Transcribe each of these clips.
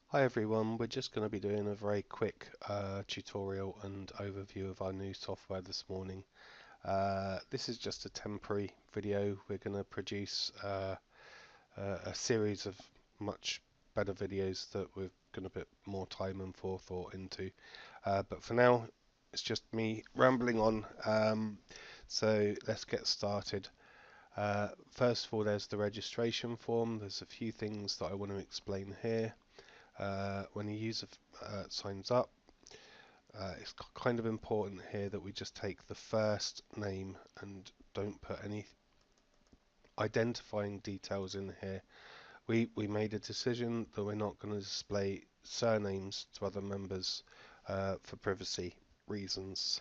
Hi everyone, we're just going to be doing a very quick tutorial and overview of our new software this morning. This is just a temporary video. We're going to produce a series of much better videos that we're going to put more time and forethought into. But for now, it's just me rambling on. So let's get started. First of all, there's the registration form. There's a few things that I want to explain here. When a user signs up, it's kind of important here that we just take the first name and don't put any identifying details in here. We made a decision that we're not going to display surnames to other members for privacy reasons.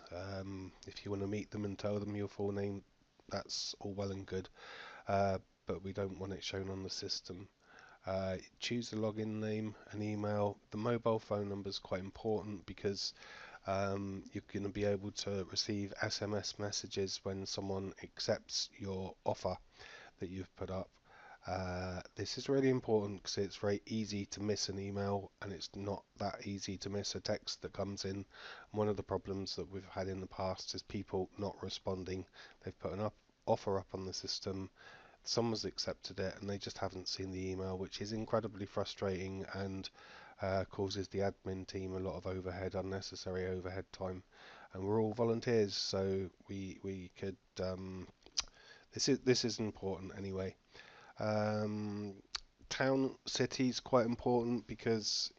If you want to meet them and tell them your full name, that's all well and good, but we don't want it shown on the system. Choose a login name and email. The mobile phone number is quite important because you're going to be able to receive SMS messages when someone accepts your offer that you've put up. This is really important because it's very easy to miss an email and it's not that easy to miss a text that comes in. One of the problems that we've had in the past is people not responding. They've put an offer up on the system, someone's accepted it and they just haven't seen the email, which is incredibly frustrating and causes the admin team a lot of overhead, unnecessary overhead time. And we're all volunteers, so we could this is important anyway. Um, Town city is quite important because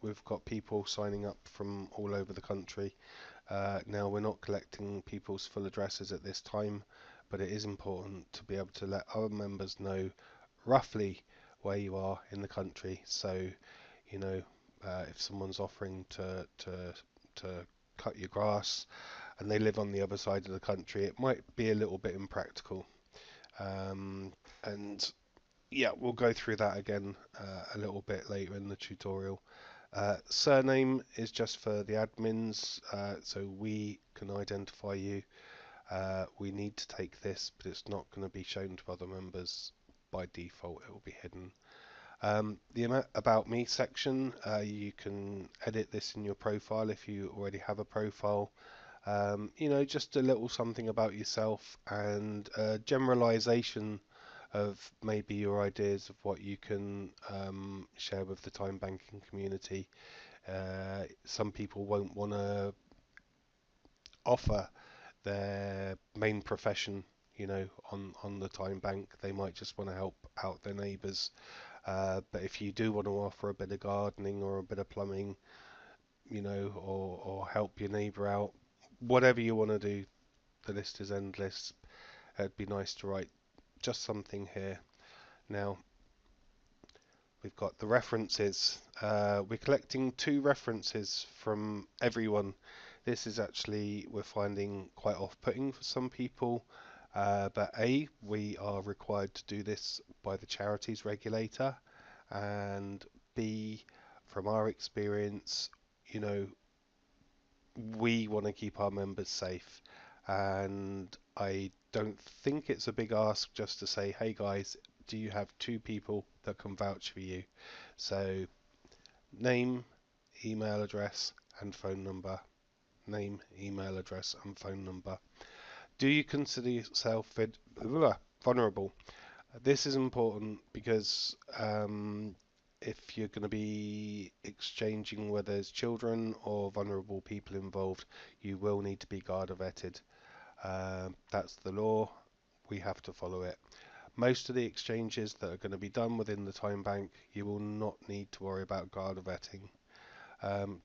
we've got people signing up from all over the country. Now we're not collecting people's full addresses at this time, but it is important to be able to let our members know roughly where you are in the country. So, you know, if someone's offering to cut your grass and they live on the other side of the country, it might be a little bit impractical. Um, and yeah, we'll go through that again a little bit later in the tutorial. Surname is just for the admins, so we can identify you. We need to take this, but it's not going to be shown to other members by default. It will be hidden. The About Me section, you can edit this in your profile if you already have a profile. Just a little something about yourself and a generalization of maybe your ideas of what you can share with the time banking community. Some people won't want to offer their main profession, on the time bank. They might just want to help out their neighbours. But if you do want to offer a bit of gardening or a bit of plumbing, or help your neighbour out, whatever you want to do, the list is endless. It'd be nice to write just something here. Now, we've got the references. We're collecting 2 references from everyone. This is actually, we're finding quite off-putting for some people. But A, we are required to do this by the charities regulator. And B, from our experience, you know, we want to keep our members safe. And I don't think it's a big ask just to say, hey guys, do you have 2 people that can vouch for you? So name, email address, and phone number. Name, email address, and phone number. Do you consider yourself vulnerable? This is important because if you're going to be exchanging where there's children or vulnerable people involved, you will need to be Garda vetted. That's the law. We have to follow it. Most of the exchanges that are going to be done within the time bank, you will not need to worry about Garda vetting.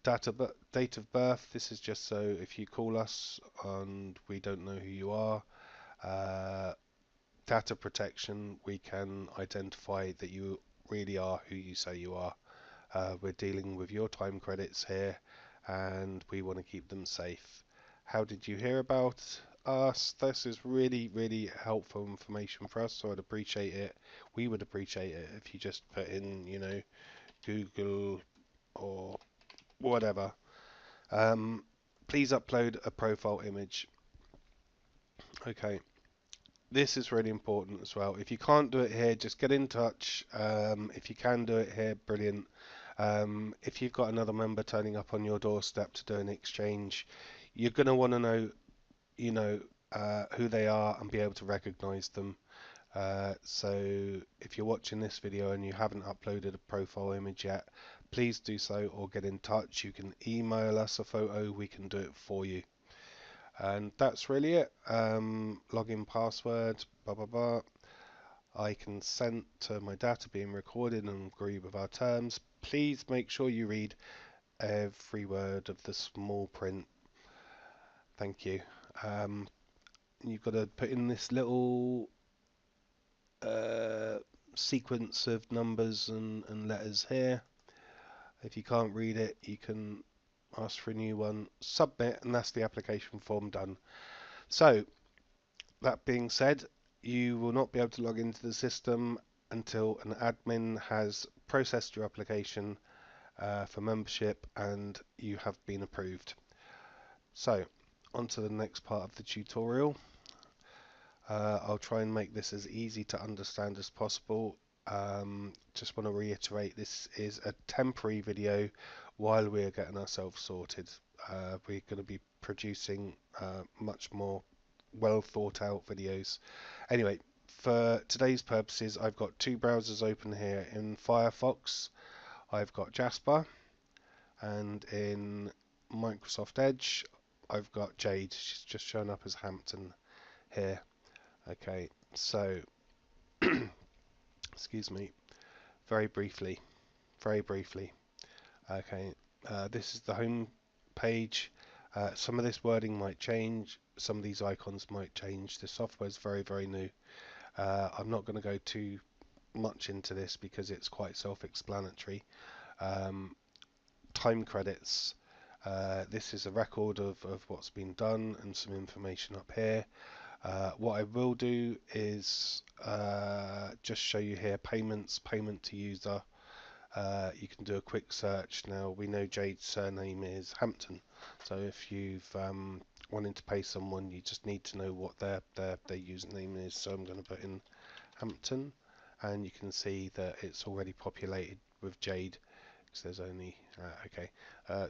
Date of birth, this is just so if you call us and we don't know who you are, uh, data protection, we can identify that you really are who you say you are. We're dealing with your time credits here and we want to keep them safe. How did you hear about us? This is really, really helpful information for us, so I'd appreciate it. We would appreciate it if you just put in, Google or whatever. Please upload a profile image. Okay. This is really important as well. If you can't do it here, just get in touch. If you can do it here, brilliant. If you've got another member turning up on your doorstep to do an exchange, you're going to want to know, you know, who they are and be able to recognize them. So if you're watching this video and you haven't uploaded a profile image yet, please do so or get in touch. You can email us a photo, we can do it for you. And that's really it. Login password, blah blah blah. I consent to my data being recorded and agree with our terms. Please make sure you read every word of the small print. Thank you. You've got to put in this little uh, sequence of numbers and letters here. If you can't read it, you can ask for a new one, submit, and that's the application form done. So, that being said, you will not be able to log into the system until an admin has processed your application for membership and you have been approved. So, on to the next part of the tutorial. I'll try and make this as easy to understand as possible. Just want to reiterate, this is a temporary video while we're getting ourselves sorted. We're going to be producing much more well thought out videos. Anyway, for today's purposes, I've got two browsers open here. In Firefox, I've got Jasper, and in Microsoft Edge, I've got Jade. She's just shown up as Hampton here. Okay, so excuse me, very briefly. Okay, this is the home page. Some of this wording might change, some of these icons might change. The software is very, very new. I'm not going to go too much into this because it's quite self-explanatory. Time credits. This is a record of what's been done and some information up here. What I will do is just show you here payments, payment to user. You can do a quick search. Now we know Jade's surname is Hampton, so if you've wanting to pay someone, you just need to know what their username is. So I'm going to put in Hampton, and you can see that it's already populated with Jade because there's only okay.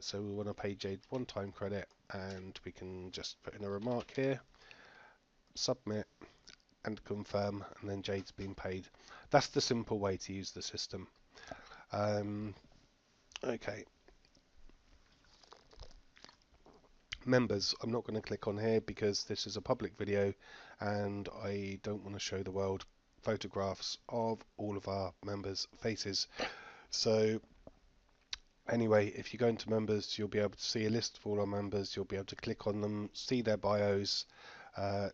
So we want to pay Jade one time credit, and we can just put in a remark here, submit, and confirm, and then Jade's been paid. That's the simple way to use the system. Okay. Members, I'm not going to click on here because this is a public video and I don't want to show the world photographs of all of our members' faces. So anyway, if you go into members, you'll be able to see a list of all our members. You'll be able to click on them, see their bios,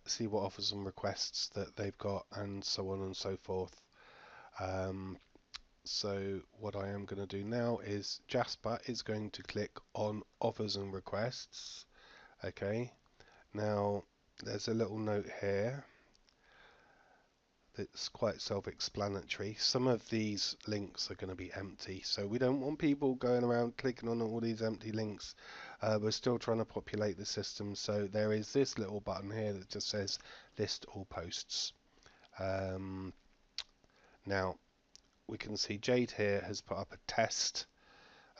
see what offers and requests that they've got, and so on and so forth. So what I am going to do now is Jasper is going to click on offers and requests. Okay, now there's a little note here that's quite self-explanatory. Some of these links are going to be empty, so we don't want people going around clicking on all these empty links. We're still trying to populate the system, so there is this little button here that just says list all posts. Now we can see Jade here has put up a test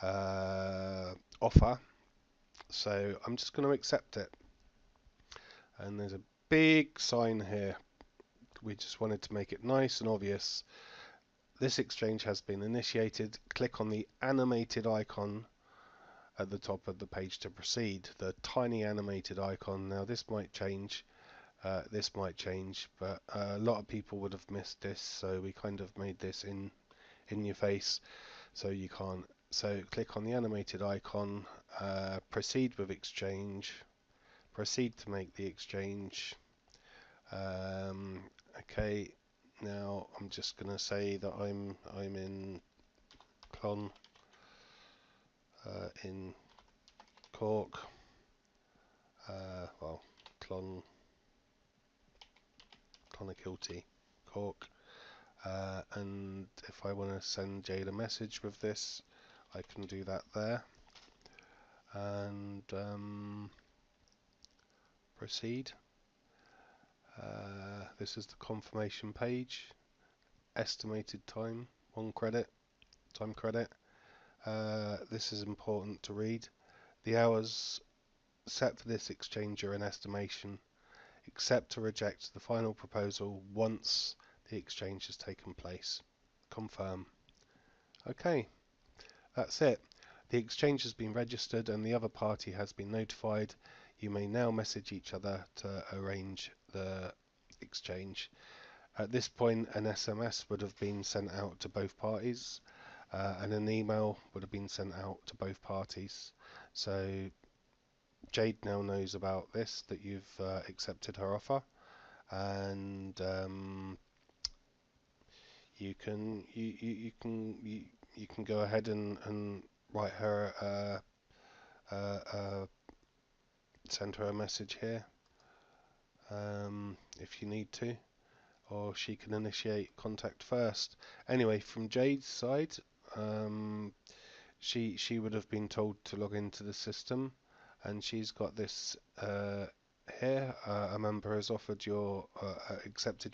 offer, so I'm just going to accept it. And there's a big sign here. We just wanted to make it nice and obvious. This exchange has been initiated. Click on the animated icon at the top of the page to proceed. The tiny animated icon. Now this might change. But a lot of people would have missed this, so we kind of made this in your face, so you can't. So click on the animated icon. Proceed with exchange. Proceed to make the exchange. Okay, now I'm just going to say that I'm in Clon in Cork. Well, Clonakilty, Cork. And if I want to send Jade a message with this, I can do that there. And proceed. This is the confirmation page. Estimated time, 1 credit, time credit. This is important to read. The hours set for this exchange are an estimation. Accept or reject the final proposal once the exchange has taken place. Confirm. Okay, that's it. The exchange has been registered and the other party has been notified. You may now message each other to arrange the exchange. At this point, an SMS would have been sent out to both parties, and an email would have been sent out to both parties. So Jade now knows about this, that you've accepted her offer, and you can go ahead and write her send her a message here if you need to, or she can initiate contact first. Anyway, from Jade's side, um, she would have been told to log into the system, and she's got this here. A member has accepted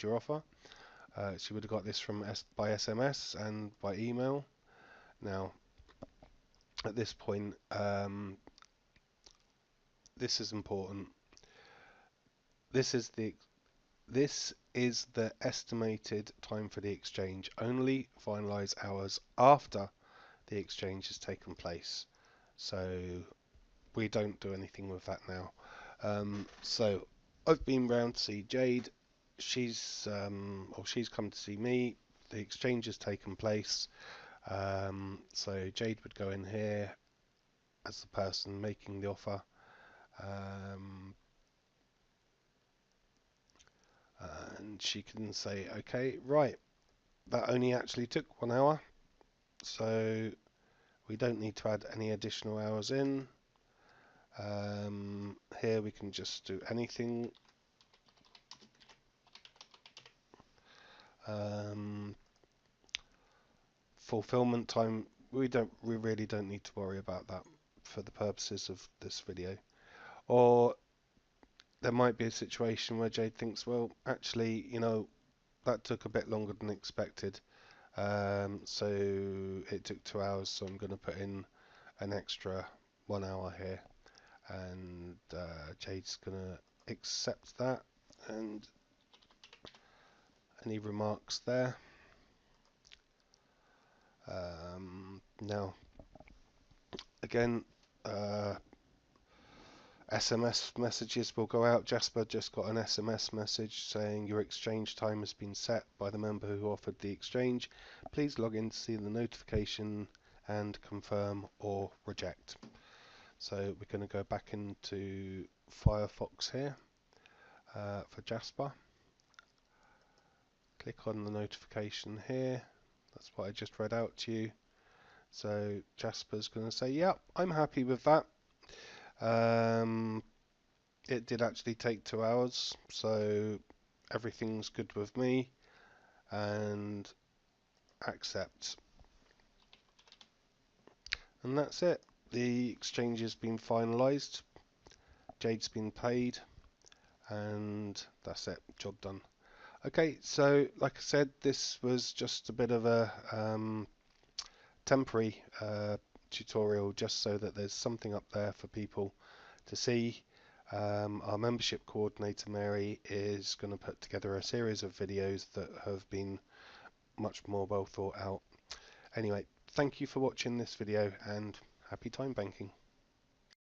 your offer. She would have got this by SMS and by email. Now, at this point, this is important. This is the estimated time for the exchange. Only finalise hours after the exchange has taken place. So we don't do anything with that now. So I've been round to see Jade. She's come to see me. The exchange has taken place. So Jade would go in here as the person making the offer. And she can say, okay, right, that only actually took 1 hour, so we don't need to add any additional hours in. Here we can just do anything. Fulfillment time, we really don't need to worry about that for the purposes of this video. Or there might be a situation where Jade thinks, well, actually, that took a bit longer than expected. So it took 2 hours, so I'm going to put in an extra 1 hour here, and Jade's going to accept that. And any remarks there? Now, again, SMS messages will go out. Jasper just got an SMS message saying your exchange time has been set by the member who offered the exchange. Please log in to see the notification and confirm or reject. So we're going to go back into Firefox here for Jasper. Click on the notification here. That's what I just read out to you. So Jasper's going to say, yeah, I'm happy with that. It did actually take 2 hours, so everything's good with me, and accept. And that's it. The exchange has been finalised. Jade's been paid, and that's it. Job done. Okay, so like I said, this was just a bit of a temporary tutorial, just so that there's something up there for people to see. Our membership coordinator Mary is going to put together a series of videos that have been much more well thought out. Anyway, thank you for watching this video, and happy time banking.